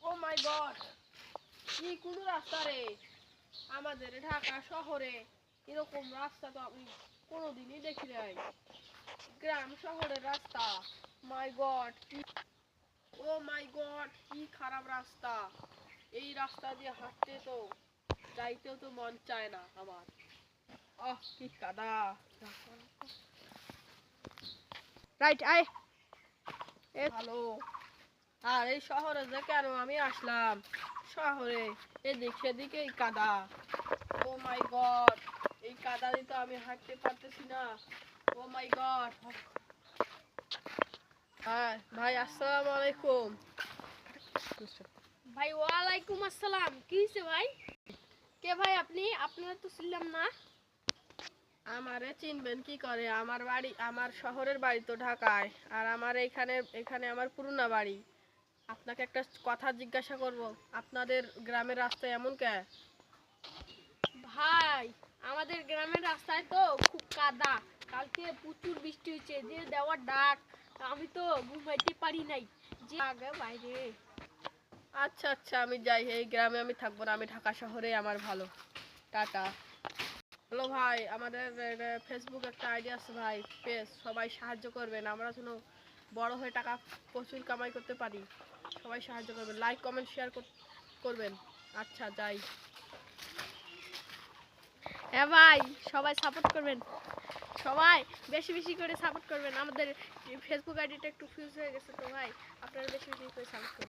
ও মাই god, কি কোন রাস্তা রে? আমাদের ঢাকা শহরে এরকম রাস্তা তো আমি কোনোদিনই দেখি নাই। গ্রাম শহরের রাস্তা, মাই গড কি, ও মাই গড কি খারাপ রাস্তা। এই রাস্তা দিয়ে হাঁটতে তো যাইতেও তো মন চায় না আমার। কি কাদা। রাইট আই ভালো। আর এই শহরে যে কেন আমি আসলাম, শহরে এদিক সেদিকে এই কাদা। ও মাই গড, এই কাদা দিয়ে তো আমি হাঁটতে পারতেছি না। ও মাই গড। হ্যাঁ ভাই, আসসালামু আলাইকুম। ভাই ওয়ালাইকুম আসসালাম। কি হইছে ভাই? কে ভাই আপনি? আপনারা তো ছিলাম না। আমারে চিনবেন কি করে? আমার বাড়ি, আমার শহরের বাড়ি তো ঢাকায়, আর আমার এখানে এখানে আমার পুরোনো বাড়ি। আপনাকে একটা কথা জিজ্ঞাসা করব, আপনাদের গ্রামের রাস্তা এমন কে? ভাই আমাদের গ্রামের রাস্তায় তো খুব কাদা। কালকে প্রচুর বৃষ্টি হয়েছে, যে দেওয়ার ডাক, আমি তো ঘুমাইতে পারি নাই, যে আগে বাইরে। আচ্ছা আচ্ছা, আমি যাই, এই গ্রামে আমি থাকবো না, আমি ঢাকা শহরে আমার ভালো। টাটা। হ্যালো ভাই, আমাদের ফেসবুক একটা আইডিয়া আছে ভাই, পেজ, সবাই সাহায্য করবেন, আমরা যেন বড় হয়ে টাকা প্রচুর কামাই করতে পারি। সবাই সাহায্য করবেন, লাইক কমেন্ট শেয়ার করবেন। আচ্ছা যাই। হ্যাঁ ভাই, সবাই সাপোর্ট করবেন, সবাই বেশি বেশি করে সাপোর্ট করবেন। আমাদের ফেসবুক আইডিটা একটু ফিউজ হয়ে গেছে তো ভাই, আপনারা বেশি বেশি করে সাপোর্ট করবেন।